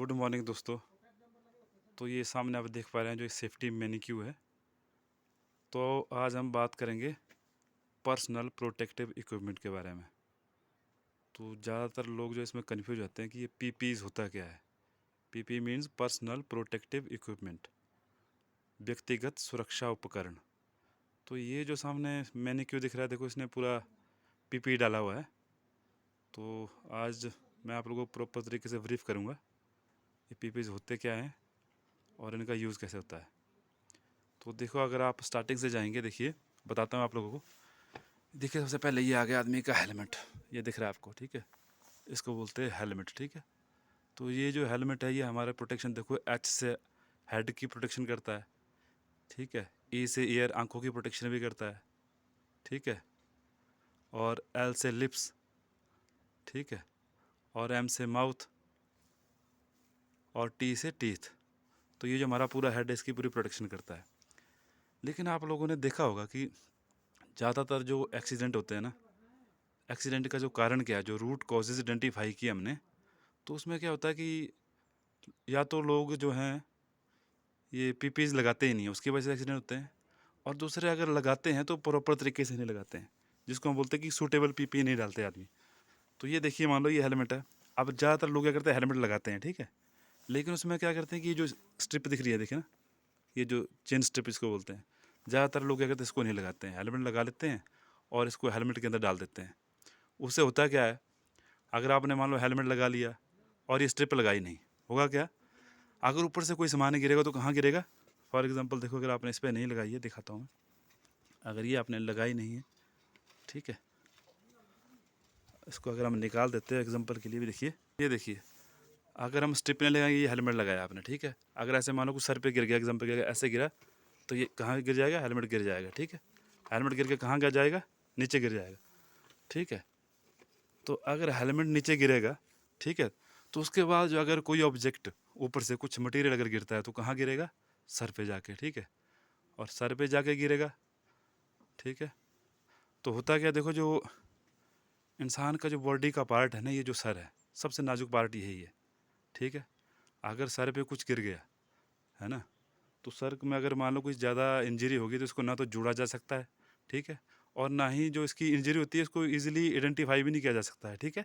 Good morning दोस्तों। तो ये सामने आप देख पा रहे हैं जो एक सेफ्टी मैनिक्यू है। तो आज हम बात करेंगे पर्सनल प्रोटेक्टिव इक्विपमेंट के बारे में। तो ज़्यादातर लोग जो इसमें कंफ्यूज होते हैं कि ये पीपीज होता क्या है। PP means personal protective equipment, व्यक्तिगत सुरक्षा उपकरण। तो ये जो सामने मैनिक्यू दिख रहा है, देखो इसने पूरा पीपी डाला हुआ है। तो आज मैं आप लोगों को प्रॉपर तरीके से ब्रीफ करूँगा ये पीपीज होते क्या हैं और इनका यूज़ कैसे होता है। तो देखो, अगर आप स्टार्टिंग से जाएंगे, देखिए बताता हूँ आप लोगों को। देखिए, सबसे पहले ये आ गया आदमी का हेलमेट, ये दिख रहा है आपको, ठीक है। इसको बोलते हैं हेलमेट, ठीक है। तो ये जो हेलमेट है ये हमारा प्रोटेक्शन, देखो एच से हेड की प्रोटेक्शन करता है, ठीक है। ई से ईयर, आंखों की प्रोटेक्शन भी करता है, ठीक है। और एल से लिप्स, ठीक है। और एम से माउथ, और टी से टीथ। तो ये जो हमारा पूरा हेड है इसकी पूरी प्रोटेक्शन करता है। लेकिन आप लोगों ने देखा होगा कि ज़्यादातर जो एक्सीडेंट होते हैं ना, एक्सीडेंट का जो कारण क्या है, जो रूट कॉजेज आइडेंटिफाई किए हमने, तो उसमें क्या होता है कि या तो लोग जो हैं ये पीपीज लगाते ही नहीं है, उसकी वजह से एक्सीडेंट होते हैं। और दूसरे अगर लगाते हैं तो प्रॉपर तरीके से नहीं लगाते हैं, जिसको हम बोलते हैं कि सूटेबल पीपी नहीं डालते आदमी। तो ये देखिए, मान लो ये हेलमेट है। अब ज़्यादातर लोग क्या करते हैं, हेलमेट लगाते हैं, ठीक है। लेकिन उसमें क्या करते हैं कि ये जो स्ट्रिप दिख रही है, देखिए ना, ये जो चेन स्ट्रिप इसको बोलते हैं, ज़्यादातर लोग क्या करते हैं, इसको नहीं लगाते हैं। हेलमेट लगा लेते हैं और इसको हेलमेट के अंदर डाल देते हैं। उससे होता क्या है, अगर आपने मान लो हेलमेट लगा लिया और ये स्ट्रिप लगाई नहीं, होगा क्या, अगर ऊपर से कोई सामान गिरेगा तो कहाँ गिरेगा। फॉर एग्जांपल देखो, अगर आपने इस पर नहीं लगाई है, दिखाता हूँ मैं। अगर ये आपने लगाई नहीं है, ठीक है, इसको अगर हम निकाल देते हैं एग्जांपल के लिए भी, देखिए ये देखिए, अगर हम स्ट्रिप नहीं लगाएंगे, ये हेलमेट लगाया आपने, ठीक है। अगर ऐसे मान लो कुछ सर पे गिर गया, एग्जांपल के लिए ऐसे गिरा, तो ये कहाँ गिर जाएगा, हेलमेट गिर जाएगा, ठीक है। हेलमेट गिर के कहाँ गिर जाएगा, नीचे गिर जाएगा, ठीक है। तो अगर हेलमेट नीचे गिरेगा, ठीक है, तो उसके बाद जो अगर कोई ऑब्जेक्ट ऊपर से कुछ मटेरियल अगर गिरता है तो कहाँ गिरेगा, सर पे जाके, ठीक है। और सर पे जाके गिरेगा, ठीक है। तो होता क्या, देखो जो इंसान का जो बॉडी का पार्ट है ना, ये जो सर है, सबसे नाजुक पार्ट यही है, ठीक है। अगर सर पे कुछ गिर गया है ना, तो सर में अगर मान लो कुछ ज़्यादा इंजरी होगी तो इसको ना तो जोड़ा जा सकता है, ठीक है। और ना ही जो इसकी इंजरी होती है इसको ईजिली आइडेंटिफाई भी नहीं किया जा सकता है, ठीक है।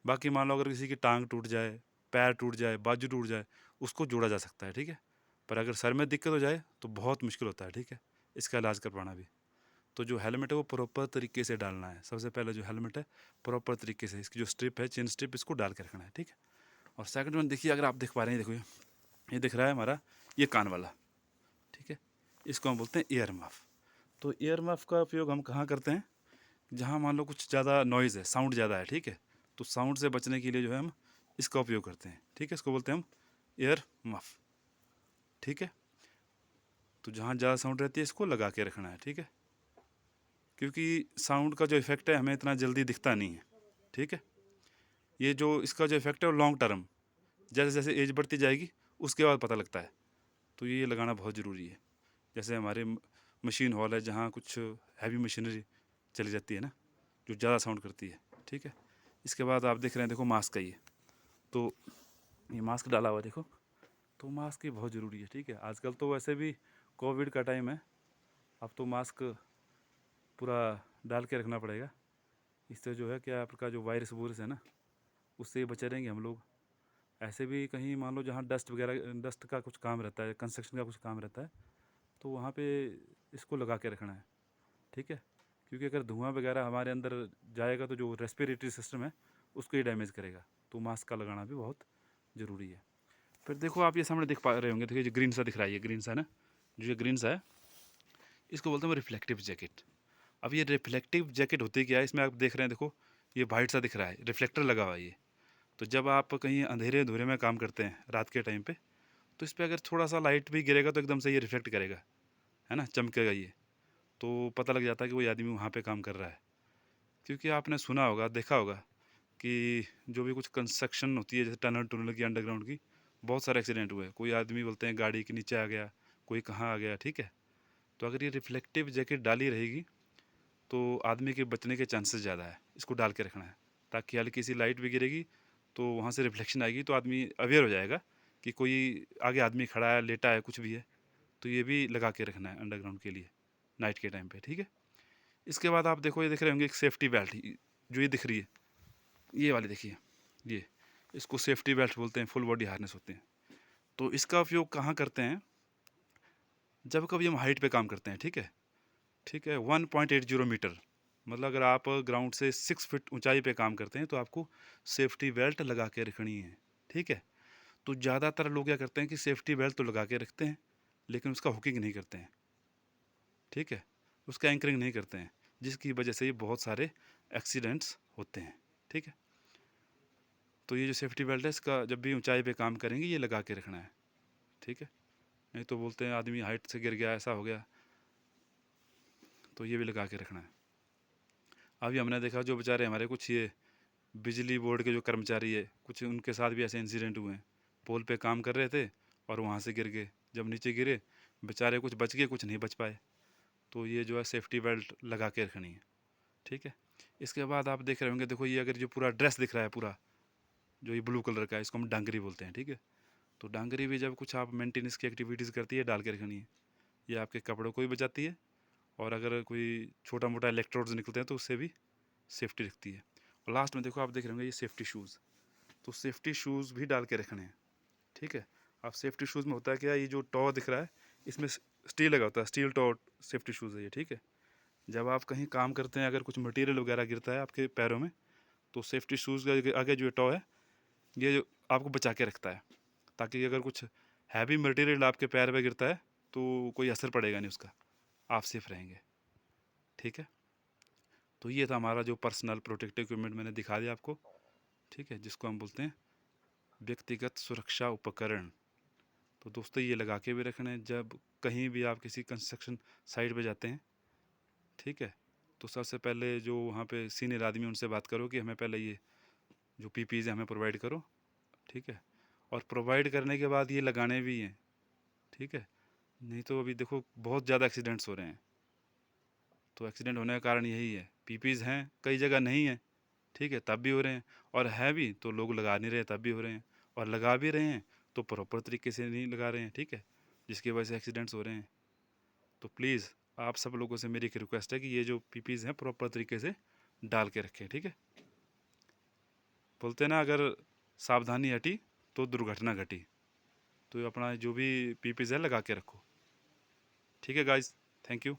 बाकी मान लो अगर किसी की टांग टूट जाए, पैर टूट जाए, बाजू टूट जाए, उसको जोड़ा जा सकता है, ठीक है। पर अगर सर में दिक्कत हो जाए तो बहुत मुश्किल होता है, ठीक है, इसका इलाज कर पाना भी। तो जो हेलमेट है वो प्रॉपर तरीके से डालना है। सबसे पहले जो हेलमेट है प्रॉपर तरीके से, इसकी जो स्ट्रिप है, चेन स्ट्रिप, इसको डाल के रखना है, ठीक है। और सेकंड वन देखिए, अगर आप देख पा रहे हैं, देखो ये दिख रहा है हमारा ये कान वाला, ठीक है। इसको हम बोलते हैं ईयर मफ। तो ईयर मफ का उपयोग हम कहाँ करते हैं, जहाँ मान लो कुछ ज़्यादा नॉइज़ है, साउंड ज़्यादा है, ठीक है। तो साउंड से बचने के लिए जो है हम इसका उपयोग करते हैं, ठीक है। इसको बोलते हैं हम ईयर मफ, ठीक है। तो जहाँ ज़्यादा साउंड रहती है इसको लगा के रखना है, ठीक है। क्योंकि साउंड का जो इफ़ेक्ट है हमें इतना जल्दी दिखता नहीं है, ठीक है। ये जो इसका जो इफ़ेक्ट है वो लॉन्ग टर्म, जैसे जैसे एज बढ़ती जाएगी उसके बाद पता लगता है। तो ये लगाना बहुत ज़रूरी है। जैसे हमारे मशीन हॉल है जहाँ कुछ हैवी मशीनरी चली जाती है ना, जो ज़्यादा साउंड करती है, ठीक है। इसके बाद आप देख रहे हैं, देखो मास्क है ये। तो ये मास्क डाला हुआ है, देखो। तो मास्क ही बहुत ज़रूरी है, ठीक है। आजकल तो वैसे भी कोविड का टाइम है, अब तो मास्क पूरा डाल के रखना पड़ेगा। इससे जो है क्या, आपका जो वायरस वूरस है ना, उससे ही बचे रहेंगे हम लोग। ऐसे भी कहीं मान लो जहाँ डस्ट वगैरह, डस्ट का कुछ काम रहता है, कंस्ट्रक्शन का कुछ काम रहता है, तो वहाँ पे इसको लगा के रखना है, ठीक है। क्योंकि अगर धुआं वगैरह हमारे अंदर जाएगा तो जो रेस्पिरेटरी सिस्टम है उसको ही डैमेज करेगा। तो मास्क का लगाना भी बहुत ज़रूरी है। फिर देखो, आप ये सामने देख पा रहे होंगे, देखिए जो ग्रीन सा दिख रहा है, ये ग्रीन सा है ना, जो ये ग्रीन सा है, इसको बोलते हैं रिफ्लेक्टिव जैकेट। अब ये रिफ्लेक्टिव जैकेट होती क्या है, इसमें आप देख रहे हैं, देखो ये वाइट सा दिख रहा है, रिफ्लेक्टर लगा हुआ है ये। तो जब आप कहीं अंधेरे धुरे में काम करते हैं रात के टाइम पे, तो इस पर अगर थोड़ा सा लाइट भी गिरेगा तो एकदम से ये रिफ्लेक्ट करेगा, है ना, चमकेगा ये। तो पता लग जाता है कि वो आदमी वहाँ पे काम कर रहा है। क्योंकि आपने सुना होगा, देखा होगा कि जो भी कुछ कंस्ट्रक्शन होती है, जैसे टनल टनल की, अंडरग्राउंड की, बहुत सारे एक्सीडेंट हुए। कोई आदमी बोलते हैं गाड़ी के नीचे आ गया, कोई कहाँ आ गया, ठीक है। तो अगर ये रिफ्लेक्टिव जैकेट डाली रहेगी तो आदमी के बचने के चांसेस ज़्यादा है। इसको डाल के रखना है, ताकि हल्की सी लाइट भी गिरेगी तो वहाँ से रिफ्लेक्शन आएगी तो आदमी अवेयर हो जाएगा कि कोई आगे आदमी खड़ा है, लेटा है, कुछ भी है। तो ये भी लगा के रखना है अंडरग्राउंड के लिए नाइट के टाइम पे, ठीक है। इसके बाद आप देखो, ये देख रहे होंगे एक सेफ्टी बेल्ट, जो ये दिख रही है, ये वाली देखिए, ये इसको सेफ्टी बेल्ट बोलते हैं, फुल बॉडी हार्नेस होते हैं। तो इसका उपयोग कहाँ करते हैं, जब कभी हम हाइट पे काम करते हैं, ठीक है, ठीक है, 1.80 मीटर, मतलब अगर आप ग्राउंड से 6 फीट ऊंचाई पे काम करते हैं तो आपको सेफ्टी बेल्ट लगा के रखनी है, ठीक है। तो ज़्यादातर लोग क्या करते हैं कि सेफ्टी बेल्ट तो लगा के रखते हैं, लेकिन उसका हुकिंग नहीं करते हैं, ठीक है, उसका एंकरिंग नहीं करते हैं, जिसकी वजह से ये बहुत सारे एक्सीडेंट्स होते हैं, ठीक है। तो ये जो सेफ्टी बेल्ट है, इसका जब भी ऊंचाई पे काम करेंगे ये लगा के रखना है, ठीक है। नहीं तो बोलते हैं आदमी हाइट से गिर गया, ऐसा हो गया, तो ये भी लगा के रखना है। अभी हमने देखा जो बेचारे हमारे कुछ ये बिजली बोर्ड के जो कर्मचारी है, कुछ उनके साथ भी ऐसे इंसिडेंट हुए हैं। पोल पे काम कर रहे थे और वहाँ से गिर गए, जब नीचे गिरे बेचारे कुछ बच गए, कुछ नहीं बच पाए। तो ये जो है सेफ्टी बेल्ट लगा के रखनी है, ठीक है। इसके बाद आप देख रहे होंगे, देखो ये अगर जो पूरा ड्रेस दिख रहा है पूरा, जो ये ब्लू कलर का है, इसको हम डांगरी बोलते हैं, ठीक है। तो डांगरी भी जब कुछ आप मेंटेनेंस की एक्टिविटीज़ करती है, डाल के रखनी है। ये आपके कपड़ों को भी बचाती है, और अगर कोई छोटा मोटा इलेक्ट्रोड्स निकलते हैं तो उससे भी सेफ्टी रखती है। और लास्ट में देखो आप देख रहे होंगे ये सेफ्टी शूज़, तो सेफ्टी शूज़ भी डाल के रखने हैं, ठीक है। अब सेफ्टी शूज़ में होता है क्या, ये जो टॉ दिख रहा है इसमें स्टील लगा होता है, स्टील टॉ सेफ्टी शूज़ है ये, ठीक है। जब आप कहीं काम करते हैं, अगर कुछ मटेरियल वगैरह गिरता है आपके पैरों में, तो सेफ्टी शूज़ के आगे जो टॉ है, ये जो आपको बचा के रखता है, ताकि अगर कुछ हैवी मटेरियल आपके पैर पे गिरता है तो कोई असर पड़ेगा नहीं उसका, आप सेफ रहेंगे, ठीक है। तो ये था हमारा जो पर्सनल प्रोटेक्टिव इक्विपमेंट मैंने दिखा दिया आपको, ठीक है, जिसको हम बोलते हैं व्यक्तिगत सुरक्षा उपकरण। तो दोस्तों ये लगा के भी रखना है जब कहीं भी आप किसी कंस्ट्रक्शन साइट पे जाते हैं, ठीक है। तो सबसे पहले जो वहाँ पे सीनियर आदमी, उनसे बात करो कि हमें पहले ये जो पीपीज़ है हमें प्रोवाइड करो, ठीक है। और प्रोवाइड करने के बाद ये लगाने भी हैं, ठीक है। नहीं तो अभी देखो बहुत ज़्यादा एक्सीडेंट्स हो रहे हैं। तो एक्सीडेंट होने का कारण यही है, पीपीज़ हैं कई जगह नहीं है, ठीक है, तब भी हो रहे हैं। और है भी तो लोग लगा नहीं रहे, तब भी हो रहे हैं। और लगा भी रहे हैं तो प्रॉपर तरीके से नहीं लगा रहे हैं, ठीक है, जिसकी वजह से एक्सीडेंट्स हो रहे हैं। तो प्लीज़ आप सब लोगों से मेरी एक रिक्वेस्ट है कि ये जो पीपीज़ हैं प्रॉपर तरीके से डाल के रखें, ठीक है। बोलते हैं ना, अगर सावधानी हटी तो दुर्घटना घटी। तो अपना जो भी पीपीज़ है लगा के रखो, ठीक है गाइस, थैंक यू।